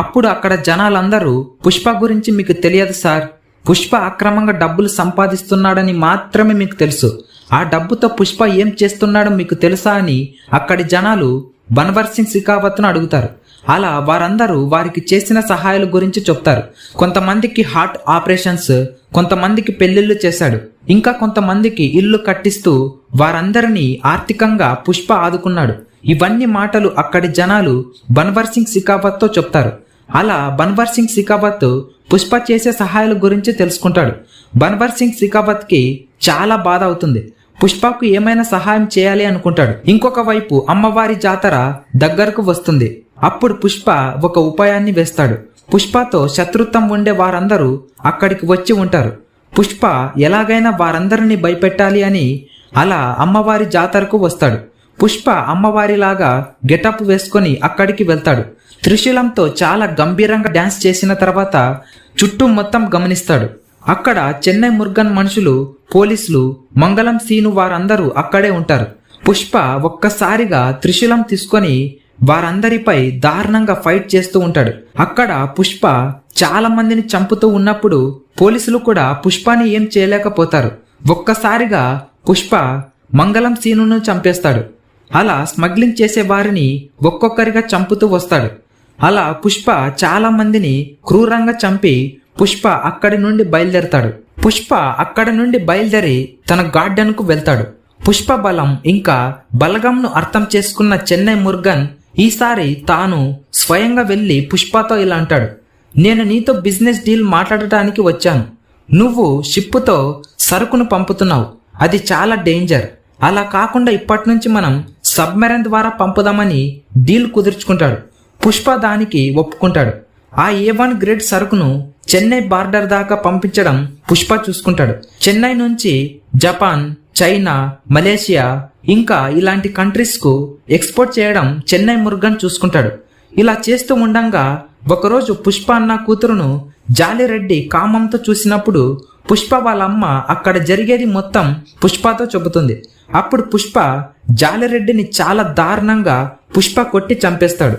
అప్పుడు అక్కడ జనాలందరూ పుష్ప గురించి మీకు తెలియదు సార్, పుష్ప అక్రమంగా డబ్బులు సంపాదిస్తున్నాడని మాత్రమే మీకు తెలుసు, ఆ డబ్బుతో పుష్ప ఏం చేస్తున్నాడో మీకు తెలుసా అని అక్కడి జనాలు బన్వర్ సింగ్ షెకావత్ను అడుగుతారు. అలా వారందరూ వారికి చేసిన సహాయాల గురించి చెప్తారు. కొంతమందికి హార్ట్ ఆపరేషన్స్, కొంతమందికి పెళ్లిళ్ళు చేశాడు, ఇంకా కొంతమందికి ఇల్లు కట్టిస్తూ వారందరినీ ఆర్థికంగా పుష్ప ఆదుకున్నాడు. ఇవన్నీ మాటలు అక్కడి జనాలు బన్వర్ సింగ్ షెకావత్తో చెప్తారు. అలా బన్వర్ సింగ్ షెకావత్ పుష్ప చేసే సహాయాల గురించి తెలుసుకుంటాడు. బన్వర్ సింగ్ షెకావత్కి చాలా బాధ అవుతుంది. పుష్పకు ఏమైనా సహాయం చేయాలి అనుకుంటాడు. ఇంకొక వైపు అమ్మవారి జాతర దగ్గరకు వస్తుంది. అప్పుడు పుష్ప ఒక ఉపాయాన్ని వేస్తాడు. పుష్పతో శత్రుత్వం ఉండే వారందరూ అక్కడికి వచ్చి ఉంటారు. పుష్ప ఎలాగైనా వారందరినీ భయపెట్టాలి అని అలా అమ్మవారి జాతరకు వస్తాడు. పుష్ప అమ్మవారిలాగా గెటప్ వేసుకొని అక్కడికి వెళ్తాడు. త్రిశూలంతో చాలా గంభీరంగా డ్యాన్స్ చేసిన తర్వాత చుట్టూ మొత్తం గమనిస్తాడు. అక్కడ చెన్నై మురుగన్ మనుషులు, పోలీసులు, మంగళం సీను వారందరూ అక్కడే ఉంటారు. పుష్ప ఒక్కసారిగా త్రిశూలం తీసుకొని వారందరిపై దారుణంగా ఫైట్ చేస్తూ ఉంటాడు. అక్కడ పుష్ప చాలా మందిని చంపుతూ ఉన్నప్పుడు పోలీసులు కూడా పుష్పని ఏం చేయలేకపోతారు. ఒక్కసారిగా పుష్ప మంగళం సీనును చంపేస్తాడు. అలా స్మగ్లింగ్ చేసే వారిని ఒక్కొక్కరిగా చంపుతూ వస్తాడు. అలా పుష్ప చాలా మందిని క్రూరంగా చంపి పుష్ప అక్కడి నుండి బయలుదేరతాడు. పుష్ప అక్కడి నుండి బయలుదేరి తన గార్డెన్కు వెళ్తాడు. పుష్ప బలం ఇంకా బలగంను అర్థం చేసుకున్న చెన్నై మురుగన్ ఈసారి తాను స్వయంగా వెళ్ళి పుష్పతో ఇలా అంటాడు, నేను నీతో బిజినెస్ డీల్ మాట్లాడటానికి వచ్చాను. నువ్వు షిప్పుతో సరుకును పంపుతున్నావు, అది చాలా డేంజర్. అలా కాకుండా ఇప్పటి నుంచి మనం సబ్మెరైన్ ద్వారా పంపుదామని డీల్ కుదుర్చుకుంటాడు. పుష్ప దానికి ఒప్పుకుంటాడు. ఆ A1 గ్రేడ్ సరుకును చెన్నై బార్డర్ దాకా పంపించడం పుష్ప చూసుకుంటాడు. చెన్నై నుంచి జపాన్, చైనా, మలేషియా ఇంకా ఇలాంటి కంట్రీస్కు ఎక్స్పోర్ట్ చేయడం చెన్నై మురుగన్ చూసుకుంటాడు. ఇలా చేస్తూ ఉండంగా ఒకరోజు పుష్ప అన్న కూతురును జాలిరెడ్డి కామంతో చూసినప్పుడు పుష్ప వాళ్ళ అమ్మ అక్కడ జరిగేది మొత్తం పుష్పతో చెబుతుంది. అప్పుడు పుష్ప జాలిరెడ్డిని చాలా దారుణంగా పుష్ప కొట్టి చంపేస్తాడు.